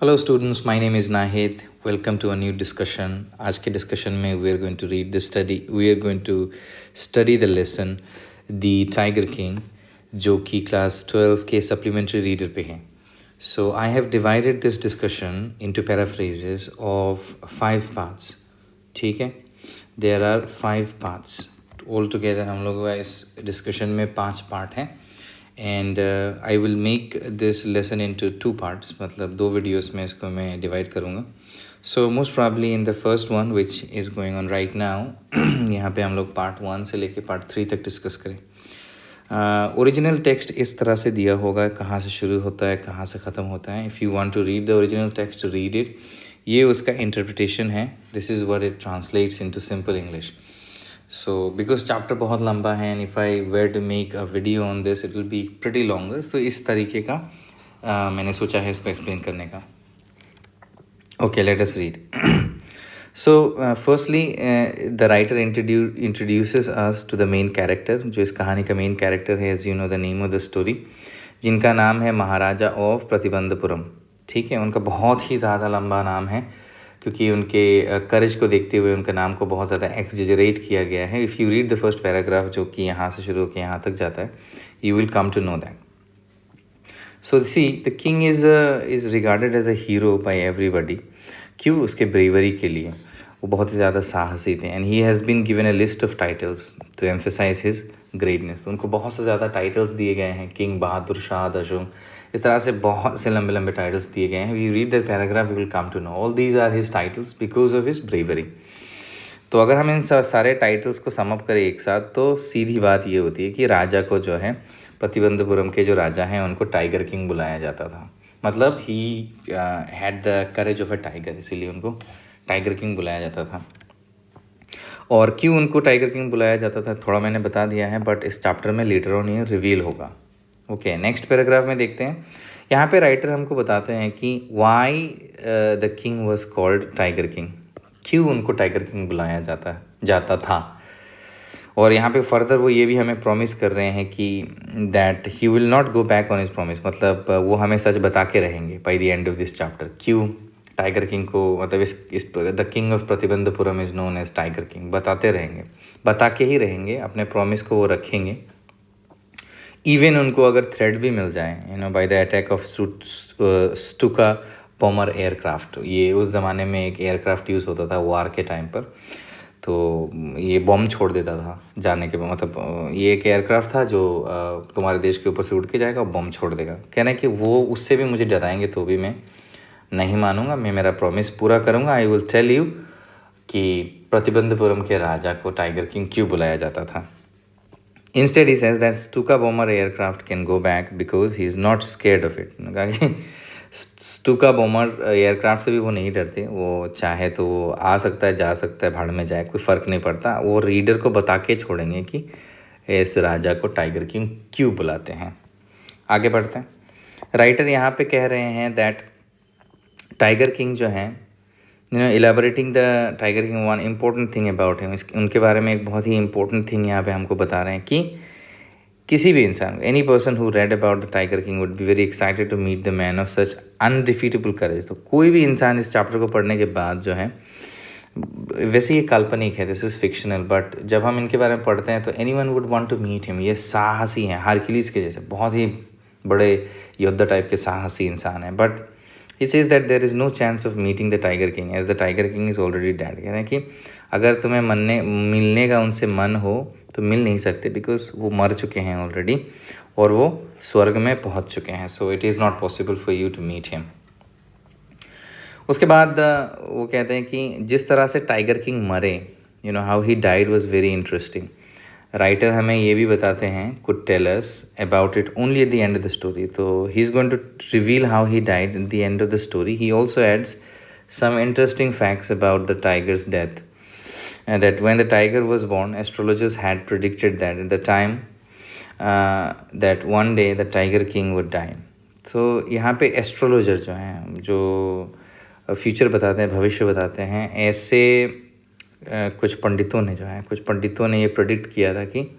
Hello students, my name is Nahid. Welcome to a new discussion. आज के discussion में we are going to study the lesson the tiger king, जो कि class 12 के supplementary reader पे है। So I have divided this discussion into paraphrases of 5 parts. ठीक है, there are 5 parts all together. हम लोगों का इस डिस्कशन में 5 पार्ट हैं and I will make this lesson into 2 parts, मतलब 2 वीडियोस में इसको मैं डिवाइड करूँगा। So most probably in the first one which is going on right now, यहाँ पे हम लोग पार्ट 1 से लेके पार्ट 3 तक डिस्कस करें। ओरिजिनल टेक्स्ट इस तरह से दिया होगा, कहाँ से शुरू होता है कहाँ से ख़त्म होता है। If you want to read the original text, read it. ये उसका इंटरप्रिटेशन है। This is what it translates into simple English. So because chapter बहुत लंबा है and if I were to make a video on this it will be pretty longer. So इस तरीके का मैंने सोचा है इसको एक्सप्लेन करने का। Okay, let us read. So firstly the writer introduces us to the main character, जो इस कहानी का मेन कैरेक्टर है, as you know the name of the story, जिनका नाम है महाराजा ऑफ प्रतिबंधपुरम। ठीक है, उनका बहुत ही ज़्यादा लंबा नाम है क्योंकि उनके करेज को देखते हुए उनका नाम को बहुत ज़्यादा एक्सजेजरेट किया गया है। If you read the first paragraph, जो कि यहाँ से शुरू होकर यहाँ तक जाता है, you will come to know that. So see the king is regarded as a hero by everybody. क्यों? उसके ब्रेवरी के लिए। वो बहुत ही ज़्यादा साहसी थे and he has been given a list of titles to emphasize his greatness. उनको बहुत से ज़्यादा टाइटल्स दिए गए हैं, किंग बहादुर शाह दशम, इस तरह से बहुत से लंबे लंबे टाइटल्स दिए गए हैं। We read the paragraph, we will come to know all these are his titles because of his bravery. तो अगर हम इन सारे टाइटल्स को समअप करें एक साथ, तो सीधी बात ये होती है कि राजा को जो है, प्रतिबंधपुरम के जो राजा हैं, उनको टाइगर किंग बुलाया जाता था। मतलब he had the courage of a tiger, इसीलिए उनको टाइगर किंग बुलाया जाता था। और क्यों उनको टाइगर किंग बुलाया जाता था थोड़ा मैंने बता दिया है, बट इस चैप्टर में लेटर ऑन ये रिवील होगा। ओके, नेक्स्ट पैराग्राफ में देखते हैं। यहाँ पे राइटर हमको बताते हैं कि why the king was called tiger king, क्यों उनको टाइगर किंग बुलाया जाता था। और यहाँ पे फर्दर वो ये भी हमें प्रॉमिस कर रहे हैं कि that he will not go back on his promise, मतलब वो हमें सच बता के रहेंगे by the end of this chapter. क्यों टाइगर किंग को, मतलब इस the king of Pratibandhapuram is known as tiger king, बताते रहेंगे, बता के ही रहेंगे, अपने प्रॉमिस को वो रखेंगे। इवन उनको अगर थ्रेड भी मिल जाए, by the attack of Stuka bomber aircraft. ये उस ज़माने में एक एयरक्राफ्ट यूज़ होता था वार के टाइम पर, तो ये बॉम्ब छोड़ देता था जाने के बाद। मतलब ये एक एयरक्राफ्ट था जो तुम्हारे देश के ऊपर से उड़ के जाएगा और बॉम्ब छोड़ देगा। कहना है कि वो उससे भी मुझे डराएंगे तो भी मैं नहीं मानूंगा, मैं मेरा प्रॉमिस पूरा करूंगा। आई विल टेल यू कि प्रतिबंधपुरम के राजा को टाइगर किंग क्यों बुलाया जाता था। Instead, he says that Stuka bomber aircraft can go back because he is not scared of it. Stuka bomber aircraft से भी वो नहीं डरते, वो चाहे तो वो आ सकता है, जा सकता है, भाड़ में जाए, कोई फ़र्क नहीं पड़ता। वो रीडर को बता के छोड़ेंगे कि इस राजा को टाइगर किंग क्यों बुलाते हैं। आगे बढ़ते हैं। राइटर यहाँ पे कह रहे हैं दैट टाइगर किंग जो है, elaborating the tiger king, one important thing about him, उनके बारे में एक बहुत ही इंपॉर्टेंट थिंग यहाँ पे हमको बता रहे हैं कि किसी भी इंसान, any person who read about the tiger king would be very excited to meet the man of such undefeatable courage. तो कोई भी इंसान इस चैप्टर को पढ़ने के बाद जो है, वैसे ये काल्पनिक है, दिस इज़ फिक्शनल, बट जब हम इनके बारे में पढ़ते हैं तो anyone would want to meet him. ये साहसी हैं, हारकिलीज के जैसे बहुत ही बड़े योद्धा टाइप के साहसी इंसान हैं। But he says that there is no chance of meeting the tiger king as the tiger king is already dead. कह रहे हैं कि अगर तुम्हें मिलने का उनसे मन हो तो मिल नहीं सकते, बिकॉज वो मर चुके हैं ऑलरेडी और वो स्वर्ग में पहुंच चुके हैं। So it is not possible for you to meet him. उसके बाद वो कहते हैं कि जिस तरह से टाइगर किंग मरे, how he died was very interesting. Writer हमें ये भी बताते हैं, could tell us about it only at the end of the story. तो he is going to reveal how he died at the end of the story. He also adds some interesting facts about the tiger's death. That when the tiger was born, astrologers had predicted that at the time that one day the tiger king would die. So यहाँ पे astrologer जो हैं, जो future बताते हैं, भविष्य बताते हैं, ऐसे कुछ पंडितों ने ये प्रेडिक्ट किया था कि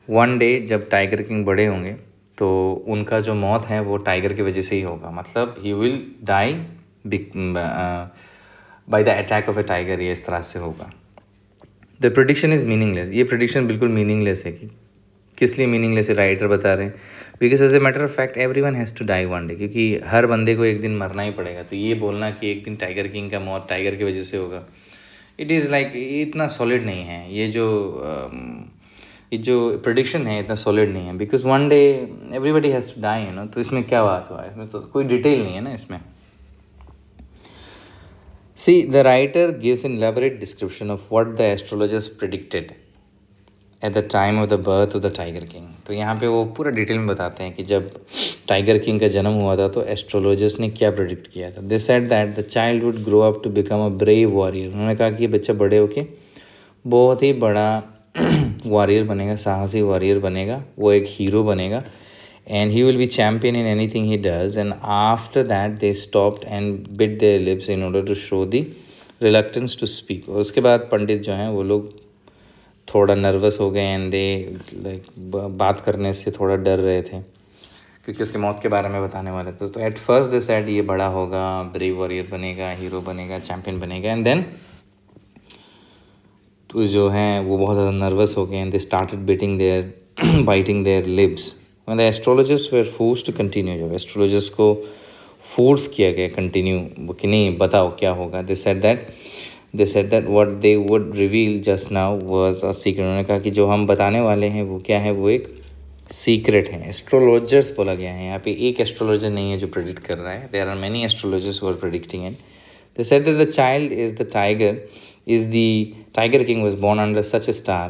वन डे जब टाइगर किंग बड़े होंगे तो उनका जो मौत है वो टाइगर की वजह से ही होगा। मतलब he will die by the attack of a tiger, ये इस तरह से होगा। द प्रेडिक्शन इज़ मीनिंगलेस, ये प्रेडिक्शन बिल्कुल मीनिंगलेस है। कि किस लिए मीनिंगलेस है, राइटर बता रहे हैं, because as a matter of fact everyone has to die one day, क्योंकि हर बंदे को एक दिन मरना ही पड़ेगा। तो ये बोलना कि एक दिन टाइगर किंग का मौत टाइगर की वजह से होगा, इट इज़ लाइक इतना सॉलिड नहीं है। ये जो प्रेडिक्शन है इतना सॉलिड नहीं है, because one day everybody has to die, तो इसमें क्या बात हुआ है, इसमें तो कोई डिटेल नहीं है ना इसमें। See, the writer gives an elaborate description of what the astrologers predicted at the time of the birth of the Tiger King. तो यहाँ पे वो पूरा डिटेल में बताते हैं कि जब टाइगर किंग का जन्म हुआ था तो एस्ट्रोलॉजर्स ने क्या प्रेडिक्ट किया था। They said that the child would grow up to become a brave warrior. उन्होंने कहा कि ये बच्चा बड़े होके बहुत ही बड़ा वॉरियर बनेगा, साहसी वॉरियर बनेगा, वो एक हीरो बनेगा, and he will be champion in anything he does. And after that they stopped and bit their lips in order to show the reluctance to speak. और उसके बाद पंडित जो हैं वो लोग थोड़ा नर्वस हो गए एंड दे लाइक बात करने से थोड़ा डर रहे थे, क्योंकि उसके मौत के बारे में बताने वाले थे। तो एट फर्स्ट दे सेड ये बड़ा होगा, ब्रेव वॉरियर बनेगा, हीरो बनेगा, चैम्पियन बनेगा, एंड देन तो जो हैं वो बहुत ज़्यादा नर्वस हो गए and they started biting their biting their lips when the astrologers were forced to continue. जब एस्ट्रोलॉजर्स को फोर्स किया गया कंटिन्यू कि नहीं बताओ क्या होगा, they said that what they would reveal just now was a secret. उन्होंने कहा कि जो हम बताने वाले हैं वो क्या है, वो एक सीक्रेट है। एस्ट्रोलॉजर्स बोला गया है, यहाँ पे एक एस्ट्रोलॉजर नहीं है जो प्रेडिक्ट कर रहा है, there are many astrologers who are predicting it. They said that the child is the tiger king was born under such a star.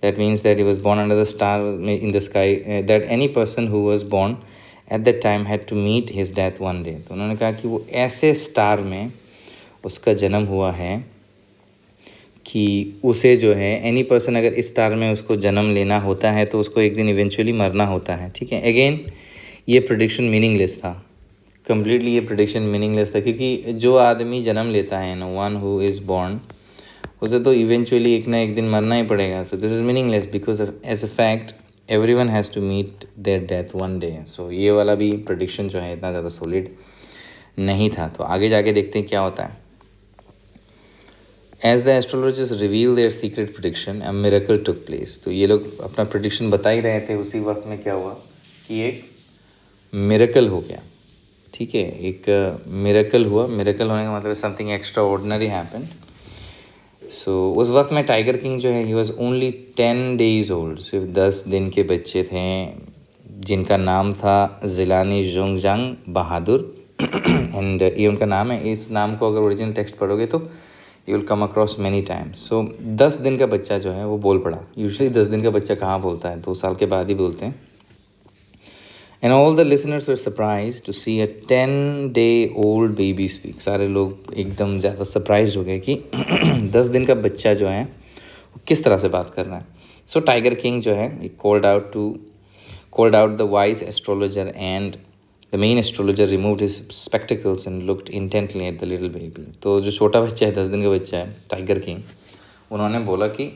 That means that he was born under the star in the sky, that any person who was born at that time had to meet his death one day. तो उन्होंने कहा कि वो ऐसे star में उसका जन्म हुआ है कि उसे जो है एनी पर्सन अगर इस स्टार में उसको जन्म लेना होता है तो उसको एक दिन इवेंचुअली मरना होता है। ठीक है, अगेन ये प्रेडिक्शन मीनिंगलेस था, कम्प्लीटली ये प्रेडिक्शन मीनिंगलेस था, क्योंकि जो आदमी जन्म लेता है ना, वन हु इज़ बॉर्न, उसे तो इवेंचुअली एक ना एक दिन मरना ही पड़ेगा। So this is meaningless because as a fact everyone has to meet their death one day. So ये वाला भी प्रेडिक्शन जो है इतना ज़्यादा सॉलिड नहीं था। तो आगे जाके देखते हैं क्या होता है। As the astrologers reveal their secret prediction a miracle took place. तो ये लोग अपना प्रेडिक्शन बता ही रहे थे, उसी वक्त में क्या हुआ कि एक मिरेकल हो गया। ठीक है, एक मिरेकल हुआ। मिरेकल होने का मतलब समथिंग एक्स्ट्रा ऑर्डिनरी हैपेंड। सो उस वक्त में टाइगर किंग जो है he was only 10 days old, सिर्फ 10 दिन के बच्चे थे, जिनका नाम था जिलानी जोंगजांग बहादुर एंड ये उनका नाम है। इस नाम को अगर ओरिजिनल टेक्स्ट पढ़ोगे तो you will come across many times. So 10 दिन का बच्चा जो है वो बोल पड़ा। यूजुअली 10 दिन का बच्चा कहाँ बोलता है, 2 साल के बाद ही बोलते हैं। And all the listeners were surprised to see a 10-day-old baby speak. सारे लोग एकदम ज़्यादा सरप्राइज हो गए कि 10 दिन का बच्चा जो है वो किस तरह से बात कर रहा है। So टाइगर किंग जो है called out the wise astrologer, and the main astrologer removed his spectacles and looked intently at the little baby. तो जो छोटा बच्चा है, 10 दिन का बच्चा है, टाइगर किंग, उन्होंने बोला कि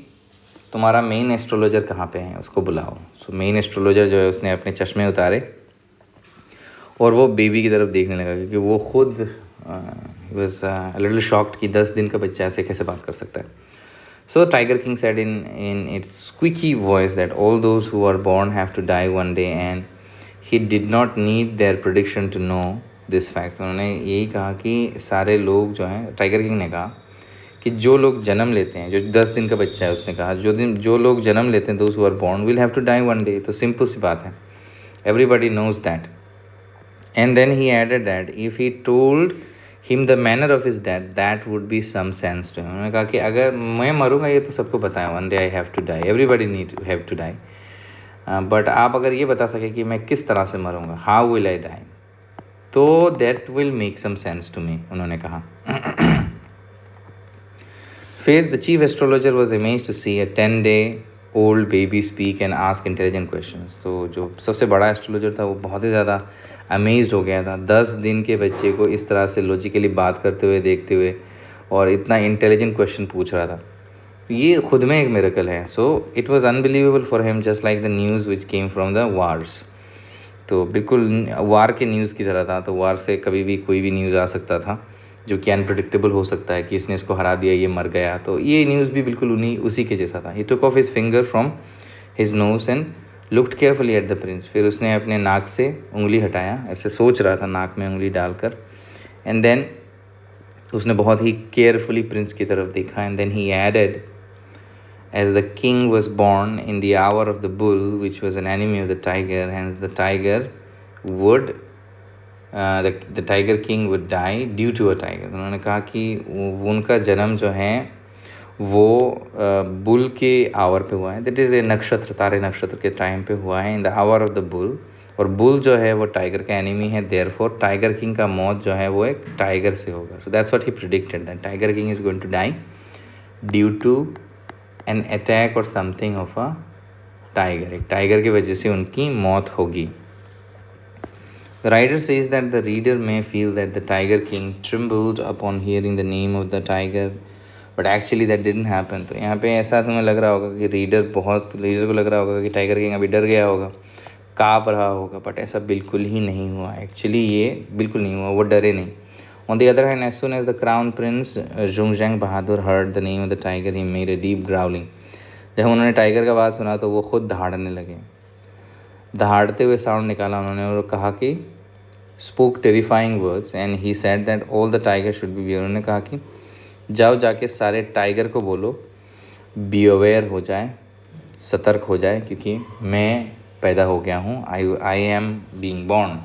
तुम्हारा मेन एस्ट्रोलॉजर कहाँ पे है, उसको बुलाओ। सो मेन एस्ट्रोलॉजर जो है उसने अपने चश्मे उतारे और वो बेबी की तरफ देखने लगा, क्योंकि वो खुद वाज लिटिल शॉक्ड कि 10 दिन का बच्चा ऐसे कैसे बात कर सकता है। So tiger king said in its squeaky voice that all those who are born have to die one day and he did not need their prediction to know this fact. उन्होंने यही कहा कि सारे लोग जो हैं, टाइगर किंग ने कहा कि जो लोग जन्म लेते हैं, जो 10 दिन का बच्चा है, उसने कहा जो लोग जन्म लेते हैं, those who are born will have to die one day. तो सिंपल सी बात है, everybody knows that. And then he added that if he told him the manner of his death that would be some sense to him. उन्होंने कहा कि अगर मैं मरूंगा ये तो सबको पता है, one day I have to die, everybody need to have to die, but आप अगर ये बता सके कि मैं किस तरह से मरूंगा, हाउ विल आई डाई, तो that will make some sense to me, उन्होंने कहा। फिर the chief astrologer was amazed to see a 10-day-old baby speak and ask intelligent questions. तो जो सबसे बड़ा एस्ट्रोलॉजर था वो बहुत ही ज़्यादा अमेज्ड हो गया था 10 दिन के बच्चे को इस तरह से लॉजिकली बात करते हुए, देखते हुए, और इतना इंटेलिजेंट क्वेश्चन पूछ रहा था। ये खुद में एक मिरेकल है। So it was unbelievable for him, just like the news which came from the wars. तो बिल्कुल वार के न्यूज़ की तरह था। तो वार से कभी भी कोई भी न्यूज़ आ सकता था जो कि अनप्रिडिक्टेबल हो सकता है कि इसने इसको हरा दिया, ये मर गया। तो ये न्यूज़ भी बिल्कुल उसी के जैसा था। He took off his finger from his nose and looked carefully at the prince. फिर उसने अपने नाक से उंगली हटाया, ऐसे सोच रहा था नाक में उंगली डालकर। एंड देन उसने बहुत ही केयरफुली प्रिंस की तरफ देखा। And then he added, as the king was born in the hour of the bull, which was an enemy of the tiger, hence the tiger would the tiger king would die due to a tiger. उन्होंने कहा कि उनका जन्म जो है वो bull के our पे हुआ है, दैट इज़ ए नक्षत्र, तारे नक्षत्र के टाइम पे हुआ है, in the hour of the bull. और बुल जो है वो टाइगर का एनिमी है, देयरफॉर टाइगर किंग का मौत जो है वो एक टाइगर से होगा। So that's what he predicted, that tiger king is going to die due to an attack और समथिंग ऑफ अ टाइगर। एक टाइगर की वजह से उनकी मौत होगी। The writer says that the reader may feel that the Tiger King trembled upon hearing the name of the tiger, but actually that didn't happen. तो यहाँ पे ऐसा तुम्हें लग रहा होगा कि रीडर को लग रहा होगा कि टाइगर किंग अभी डर गया होगा, काँप रहा होगा, बट ऐसा बिल्कुल ही नहीं हुआ। एक्चुअली ये बिल्कुल नहीं हुआ, वो डरे नहीं। On the other hand, as soon as the crown prince Zhongzhang Bahadur heard the name of the tiger, he made a deep growling. जब उन्होंने टाइगर का बात सुना तो वो खुद दहाड़ने लगे, दहाड़ते हुए साउंड निकाला उन्होंने और कहा कि spoke terrifying words and he said that all the tigers should be beware. उन्होंने कहा कि जाओ जाके सारे टाइगर को बोलो बी अवेयर हो जाए, सतर्क हो जाए, क्योंकि मैं पैदा हो गया हूँ, I am being born.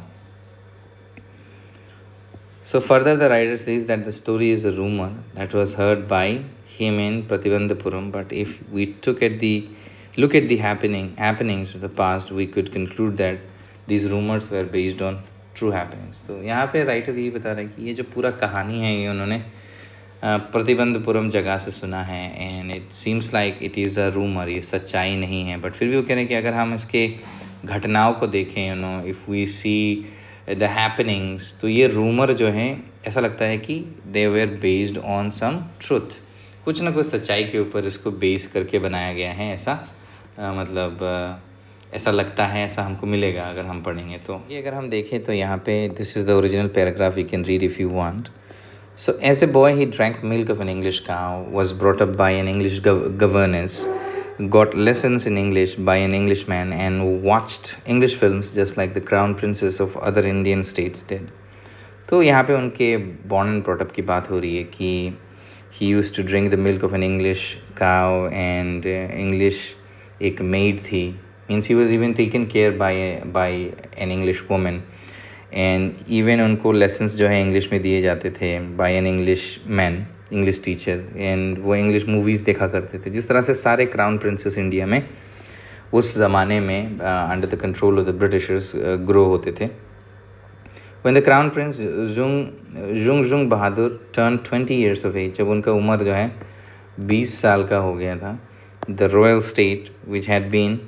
So further the writer says that the story is a rumor that was heard by him in Pratibandhapuram, but if we look at the happenings of the past, we could conclude that these rumors were based on true happenings. तो यहाँ पे writer ये बता रहे हैं कि ये जो पूरा कहानी है ये उन्होंने प्रतिबंधपुरम जगह से सुना है, and it seems like it is a rumour, ये सच्चाई नहीं है। बट फिर भी वो कह रहे हैं कि अगर हम इसके घटनाओं को देखें, if we see the happenings, तो ये रूमर जो है ऐसा लगता है कि they were based on some truth, कुछ ना कुछ सच्चाई के ऊपर इसको बेस करके बनाया गया है। ऐसा ऐसा लगता है, ऐसा हमको मिलेगा अगर हम पढ़ेंगे तो। ये अगर हम देखें तो यहाँ पे this is the original paragraph, you can read if you want. So as a boy, he drank milk of an English cow, was brought up by an English governess, got lessons in English by an Englishman, and watched English films just like the crown princes of other Indian states did. तो यहाँ पे उनके born and brought up की बात हो रही है कि he used to drink the milk of an English cow, and English एक maid थी, means he was even taken care by an English woman. And even उनको लेसन्स जो है इंग्लिश में दिए जाते थे by an English man, English teacher, and वो इंग्लिश मूवीज़ देखा करते थे। जिस तरह से सारे क्राउन प्रिंसेस इंडिया में उस ज़माने में under the control of the Britishers grow होते थे। When the crown Prince Jung Bahadur turn 20 years of age, जब उनका उम्र जो है 20 साल का हो गया था, the royal state which had been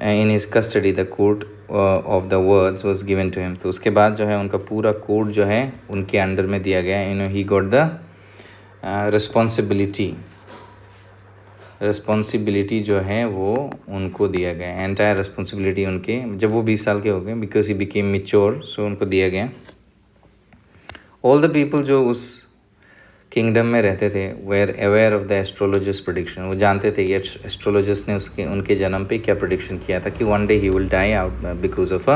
in his custody, the court of the words was given to him. तो उसके बाद जो है उनका पूरा कोड जो है उनके अंडर में दिया गया। ही गॉट द रिस्पॉन्सिबिलिटी जो है वो उनको दिया गया, एंटायर रिस्पॉन्सिबिलिटी उनके, जब वो 20 साल के हो गए, बिकॉज ही बिकेम मिच्योर, सो उनको दिया गया। ऑल द पीपल जो उस किंगडम में रहते थे were aware of the astrologist prediction, वो जानते थे कि एस्ट्रोलॉजिस्ट ने उनके जन्म पे क्या प्रेडिक्शन किया था कि one day he will die out because of a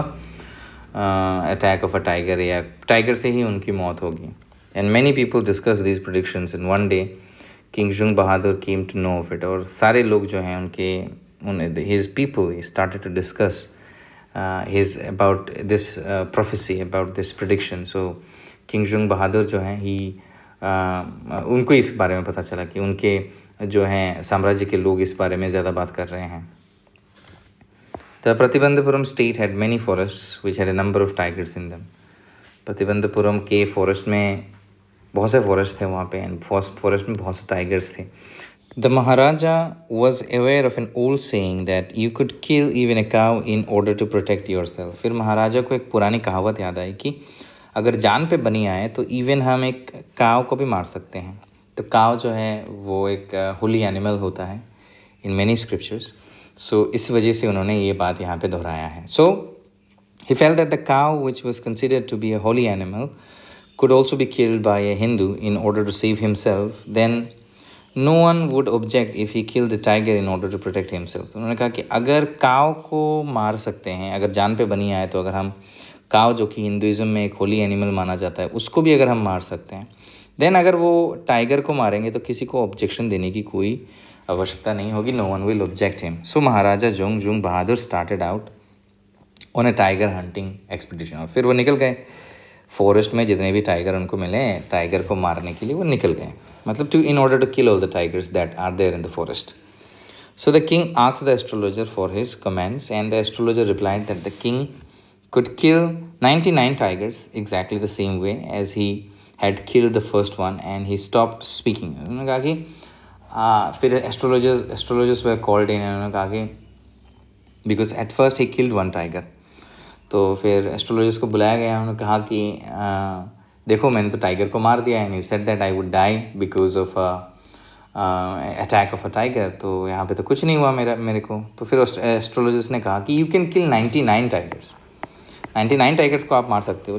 attack of a tiger, या टाइगर से ही उनकी मौत होगी। And many people discuss these predictions in one day king Jung Bahadur came to know of it. और सारे लोग जो हैं उनके his people started to discuss his about this prophecy, about this prediction. So king Jung Bahadur जो हैं उनको इस बारे में पता चला कि उनके जो हैं साम्राज्य के लोग इस बारे में ज़्यादा बात कर रहे हैं। The Pratibandapuram state had many forests which had a number of tigers इन दम। प्रतिबंधपुरम के फॉरेस्ट में बहुत से फॉरेस्ट थे वहाँ पे, एंड फॉरेस्ट में बहुत से टाइगर्स थे। The maharaja was aware of an old saying that you could kill even a cow in order to protect yourself. फिर महाराजा को एक पुरानी कहावत याद आई कि अगर जान पे बनी आए तो इवन हम एक काव को भी मार सकते हैं। तो काव जो है वो एक होली एनिमल होता है इन मैनी स्क्रिप्चर्स, सो इस वजह से उन्होंने ये बात यहाँ पे दोहराया है। सो He felt that the cow, which was considered to be a holy animal, could also be killed by a Hindu in order to save himself. Then no one would object if he killed the tiger in order to protect himself. तो उन्होंने कहा कि अगर काव को मार सकते हैं, अगर जान पे बनी आए, तो अगर हम काव, जो कि हिंदुज़म में एक होली एनिमल माना जाता है, उसको भी अगर हम मार सकते हैं, देन अगर वो टाइगर को मारेंगे तो किसी को ऑब्जेक्शन देने की कोई आवश्यकता नहीं होगी. No one will object him. So Maharaja Jung Bahadur started out on a tiger hunting expedition. और फिर वो निकल गए फॉरेस्ट में, जितने भी टाइगर उनको मिले टाइगर को मारने के लिए वो निकल गए, मतलब to in order to kill all the tigers that are there in the forest. So the king asked the astrologer for his commands, and the astrologer replied that the king could kill 99 tigers exactly the same way as he had killed the first one, and he stopped speaking. उन्होंने कहा कि फिर astrologers were called in, उन्होंने कहा कि because at first he killed one tiger. तो फिर astrologers को बुलाया गया. उन्होंने कहा कि देखो मैंने तो टाइगर को मार दिया, and you said that I would die because of attack of a tiger. तो यहाँ पे तो कुछ नहीं हुआ मेरे को. तो फिर एस्ट्रोलॉजर्स ने कहा कि you can kill 99 tigers. 99 tigers को आप मार सकते हो,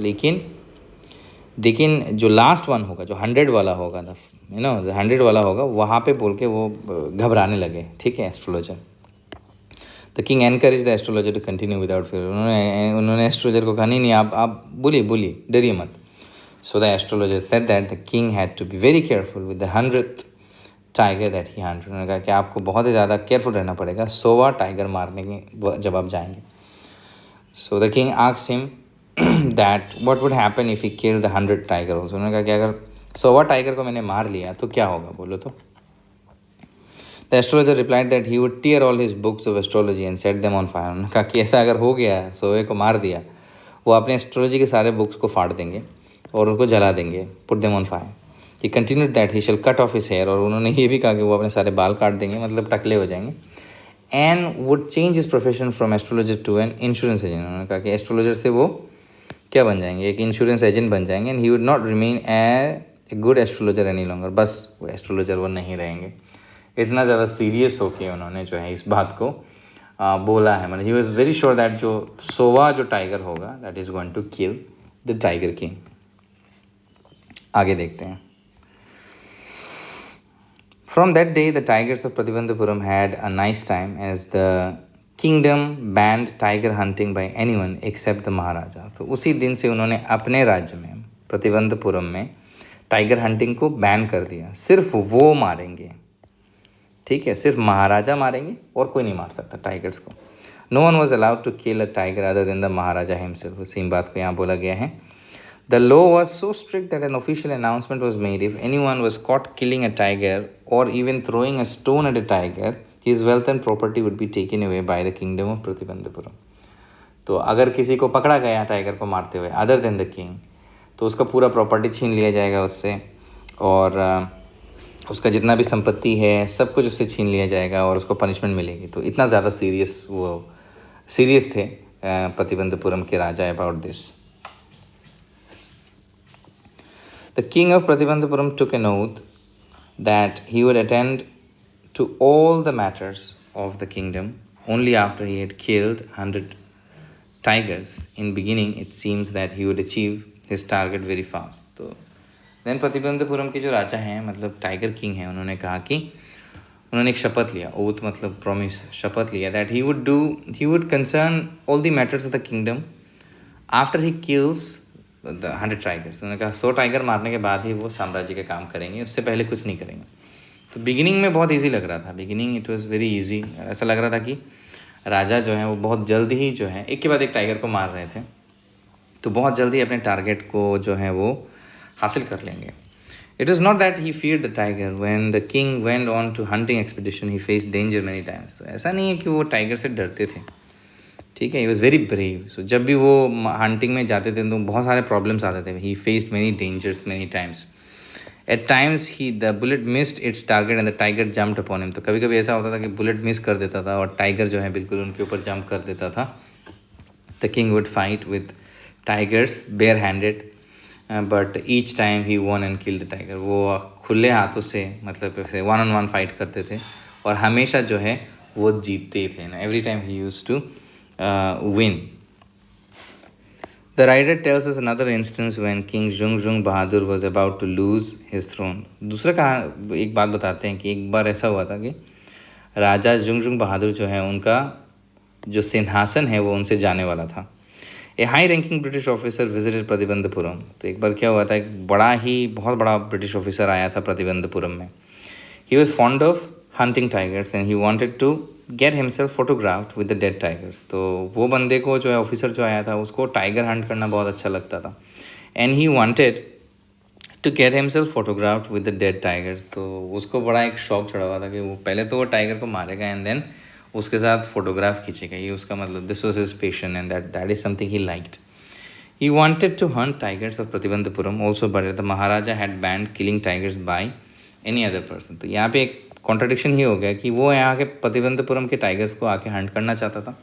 लेकिन जो लास्ट वन होगा, जो 100 वाला होगा, यू नो 100 वाला होगा, वहाँ पे बोल के वो घबराने लगे. ठीक है astrologer. The king encourage the astrologer to continue without fear. उन्होंने एस्ट्रोलॉजर को कहा नहीं आप बोलिए डरिए मत. So the astrologer said that the king had to be very careful with the 100th tiger that he hunted. उन्होंने कहा कि आपको बहुत ही ज़्यादा केयरफुल रहना पड़ेगा 100वां टाइगर मारने के जब आप जाएंगे. So the king asked him that what would happen if he killed the 100 tiger also. उन्होंने कहा कि अगर 100वां टाइगर को मैंने मार लिया तो क्या होगा, बोलो तो. The astrologer replied that he would tear all his books of astrology and set them on fire. उन्होंने कहा कि ऐसा अगर हो गया, सोए को मार दिया, वो अपने एस्ट्रोलॉजी के सारे बुक्स को फाड़ देंगे और उनको जला देंगे, put them on fire. He continued that he shall cut off his hair. और उन्होंने ये भी कहा कि वो अपने सारे बाल काट देंगे, मतलब टकले हो जाएंगे. And would change his profession from astrologer to an insurance agent. उन्होंने कहा कि एस्ट्रोलॉजर से वो क्या बन जाएंगे, एक इंश्योरेंस एजेंट बन जाएंगे. And he would not remain a good astrologer any longer. बस वो एस्ट्रोलॉजर वो नहीं रहेंगे. इतना ज़्यादा सीरियस होके उन्होंने जो है इस बात को बोला है. मतलब he was very sure that जो 100वां जो टाइगर होगा that is going to kill the tiger king. आगे देखते हैं. From that day the tigers of Pratibandhapuram had a nice time as the kingdom banned tiger hunting by anyone except the maharaja. तो उसी दिन से उन्होंने अपने राज्य में प्रतिबंधपुरम में टाइगर हंटिंग को बैन कर दिया. सिर्फ वो मारेंगे, ठीक है, सिर्फ महाराजा मारेंगे और कोई नहीं मार सकता टाइगर्स को. No one was allowed to kill a tiger other than the maharaja himself. Same बात को यहाँ बोला गया है. The law was so strict that an official announcement was made if any one was caught killing a tiger और even throwing a stone at a tiger, his wealth and property would be taken away by the kingdom of Pratibandhapuram. तो अगर किसी को पकड़ा गया tiger को मारते हुए अदर देन द किंग, तो उसका पूरा प्रॉपर्टी छीन लिया जाएगा उससे, और उसका जितना भी संपत्ति है सब कुछ उससे छीन लिया जाएगा और उसको पनिशमेंट मिलेगी. तो इतना ज़्यादा सीरियस थे प्रतिबंधपुरम के राजा about this. The king of Pratibandhapuram took an oath that he would attend to all the matters of the kingdom only after he had killed 100 tigers. In beginning it seems that he would achieve his target very fast. तो then Pratibandapuram के जो राजा हैं, मतलब tiger king हैं, उन्होंने कहा कि उन्होंने एक शपथ लिया, ओथ मतलब प्रॉमिस, शपथ लिया that he would concern all the matters of the kingdom after he kills the 100 tigers. उन्होंने कहा 100 टाइगर मारने के बाद ही वो साम्राज्य के काम करेंगे, उससे पहले कुछ नहीं करेंगे. तो बिगिनिंग में बहुत ईजी लग रहा था, beginning it was very easy. ऐसा लग रहा था कि राजा जो है वो बहुत जल्द ही जो है एक के बाद एक टाइगर को मार रहे थे, तो बहुत जल्दी अपने टारगेट को जो है वो हासिल कर लेंगे. It is not that he feared the tiger. When the king went on to hunting expedition he faced danger many times. तो ऐसा नहीं है कि वो टाइगर से डरते थे, ठीक है, ही वॉज वेरी ब्रेव. सो जब भी वो हंटिंग में जाते थे तो बहुत सारे प्रॉब्लम्स आते थे. He faced many dangers many times. At times the bullet missed its target and the tiger jumped upon him. तो कभी कभी ऐसा होता था कि बुलेट मिस कर देता था और टाइगर जो है बिल्कुल उनके ऊपर जंप कर देता था. The king would fight with tigers bare handed, but each time he won and kill the tiger. वो खुले हाथों से, मतलब 1-on-1 फाइट करते थे और हमेशा जो है वो जीतते थे ना. Every time he used to win. The writer tells us another instance when King Zhongzhung Bahadur was about to lose his throne. दूसरा कहा एक बात बताते हैं कि एक बार ऐसा हुआ था कि राजा जुंगजुंग बहादुर जो है उनका जो सिंहासन है वो उनसे जाने वाला था. A high ranking British officer visited Pratibandhapuram. तो एक बार क्या हुआ था, एक बहुत बड़ा ब्रिटिश ऑफिसर आया था प्रतिबंधपुरम में. He was fond of hunting tigers and he wanted to get himself photographed with the dead tigers. तो वो बंदे को जो है ऑफिसर जो आया था उसको टाइगर हंट करना बहुत अच्छा लगता था. And he wanted to get himself photographed with the dead tigers. तो उसको बड़ा एक शौक चढ़ा हुआ था कि वो पहले तो वो टाइगर को मारेगा एंड देन उसके साथ फोटोग्राफ खींचेगा. ये उसका मतलब this was his passion and that is something he liked. He wanted to hunt tigers of Pratibandhapuram also, but the maharaja had banned killing tigers by any other person. तो यहाँ पे एक कॉन्ट्रडिक्शन ही हो गया कि वो यहाँ के प्रतिबंधपुरम के टाइगर्स को आके हंट करना चाहता था,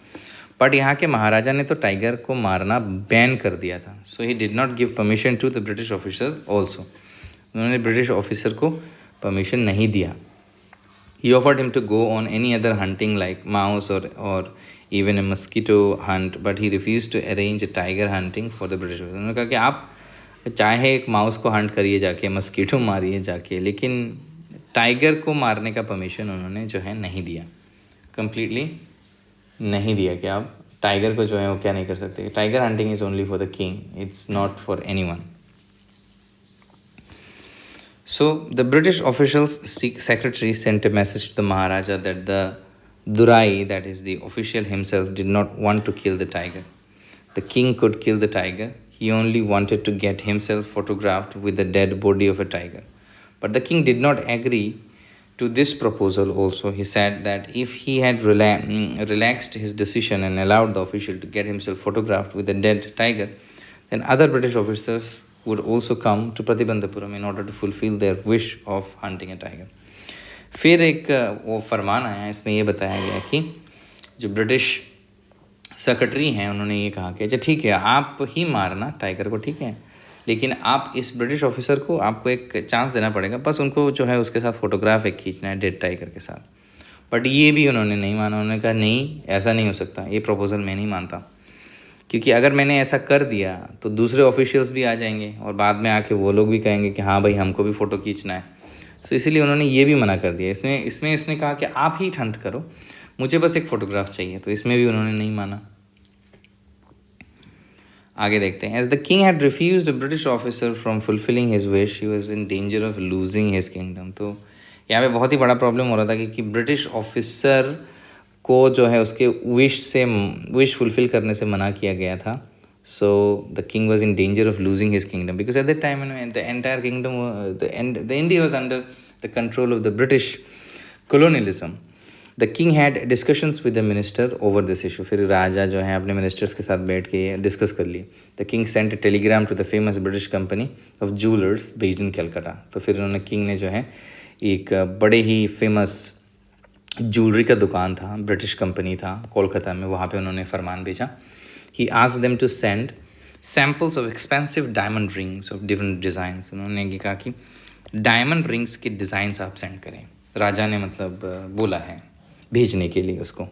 बट यहाँ के महाराजा ने तो टाइगर को मारना बैन कर दिया था. So he did not give permission to the British officer also. उन्होंने ब्रिटिश ऑफिसर को परमिशन नहीं दिया. He offered him to go on any other hunting like mouse और even a mosquito hunt, but he refuse to arrange a tiger hunting for the British officer. उन्होंने कहा कि आप चाहे एक माउस को हंट करिए जाके, मस्कीटो मारिए जाके, लेकिन टाइगर को मारने का परमिशन उन्होंने जो है नहीं दिया, कंप्लीटली नहीं दिया कि आप टाइगर को जो है वो क्या नहीं कर सकते. Tiger hunting is only for the king, it's not for anyone. So the British officials secretary sent a message to the Maharaja that the Durai, that is the official himself, did not want to kill the tiger. The king could kill the tiger. He only wanted to get himself photographed with the dead body of a tiger. But the king did not agree to this proposal also. He said that if he had relaxed his decision and allowed the official to get himself photographed with a dead tiger, then other British officers would also come to Pratibandhapuram in order to fulfill their wish of hunting a tiger. फिर एक वो फरमान आया, इसमें ये बताया गया कि जो ब्रिटिश सेक्रेटरी हैं उन्होंने ये कहा कि अच्छा ठीक है आप ही मारना टाइगर को, ठीक है, लेकिन आप इस ब्रिटिश ऑफिसर को आपको एक चांस देना पड़ेगा, बस उनको जो है उसके साथ फोटोग्राफ एक खींचना है डेड टाइगर के साथ. बट ये भी उन्होंने नहीं माना. उन्होंने कहा नहीं, ऐसा नहीं हो सकता, ये प्रपोजल मैं नहीं मानता, क्योंकि अगर मैंने ऐसा कर दिया तो दूसरे ऑफिशियल्स भी आ जाएंगे और बाद में आके वो लोग भी कहेंगे कि हाँ भाई हमको भी फ़ोटो खींचना है. सो इसीलिए उन्होंने ये भी मना कर दिया. इसने कहा कि आप ही हंट करो, मुझे बस एक फ़ोटोग्राफ चाहिए. तो इसमें भी उन्होंने नहीं माना. आगे देखते हैं. As the king had refused a British officer from fulfilling his wish, he was in danger of losing his kingdom. तो यहाँ पे बहुत ही बड़ा प्रॉब्लम हो रहा था कि ब्रिटिश ऑफिसर को जो है उसके विश फुलफिल करने से मना किया गया था. So the king was in danger of losing his kingdom because at that time the entire kingdom the India was under the control of the British colonialism. The king had discussions with the minister over this issue. फिर राजा जो है अपने ministers के साथ बैठ के discuss कर लिए. The king sent a telegram to the famous British company of jewellers based in Calcutta. तो फिर उन्होंने किंग ने जो है एक बड़े ही फेमस ज्वेलरी का दुकान था, ब्रिटिश कंपनी था कोलकाता में, वहाँ पे उन्होंने फरमान भेजा. He asked them to send samples of expensive diamond rings of different designs. उन्होंने ये कहा कि डायमंड रिंग्स के डिज़ाइंस आप सेंड करें. राजा ने मतलब बोला है भेजने के लिए उसको,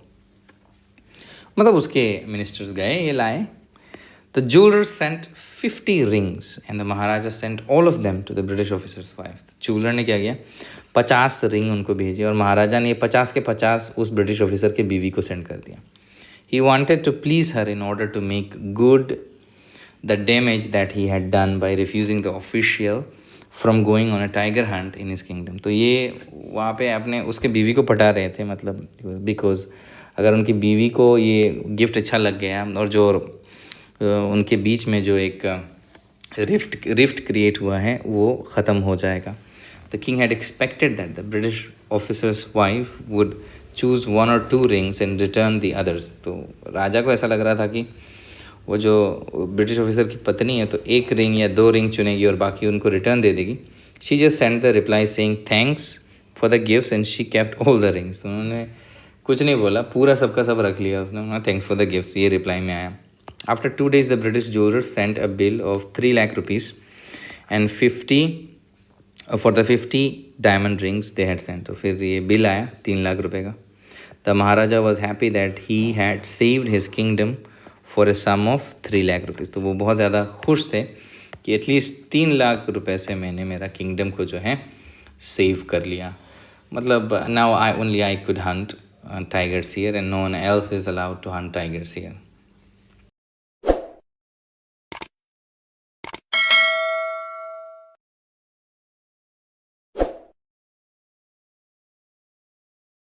मतलब उसके मिनिस्टर्स गए, ये लाए. The jewellers sent 50 rings and the Maharaja sent all of them to the British officer's wife. Jeweller ने क्या किया, 50 रिंग उनको भेजे और महाराजा ने ये 50 के 50 उस ब्रिटिश ऑफिसर के बीवी को सेंड कर दिया. He wanted to please her in order to make good the damage that he had done by refusing the official from going on a tiger hunt in his kingdom. तो ये वहाँ पे अपने उसके बीवी को पटा रहे थे, मतलब बिकॉज अगर उनकी बीवी को ये गिफ्ट अच्छा लग गया और जो उनके बीच में जो एक रिफ्ट क्रिएट हुआ है वो ख़त्म हो जाएगा. The king had expected that the British officers wife would choose 1 or 2 rings and return the others. तो राजा को ऐसा लग रहा था कि वो जो ब्रिटिश ऑफिसर की पत्नी है तो 1 रिंग या 2 रिंग चुनेगी और बाकी उनको रिटर्न दे देगी. She just send the reply saying thanks for the gifts and she kept all the rings. तो उन्होंने कुछ नहीं बोला, पूरा सबका सब रख लिया उसने. थैंक्स फॉर द गिफ्ट ये रिप्लाई में आया. After 2 days, the British jewelers sent a bill of 3 lakh rupees and 50 for the 50 diamond rings they had sent. तो फिर ये बिल आया 3 लाख रुपए का. The Maharaja was happy that he had saved his kingdom for a sum of 3 lakh rupees. तो वो बहुत ज़्यादा खुश थे कि एटलीस्ट 3 लाख रुपए से मैंने मेरा किंगडम को जो है सेव कर लिया। मतलब now I could Hunt tigers here and no one else is allowed to hunt tigers here.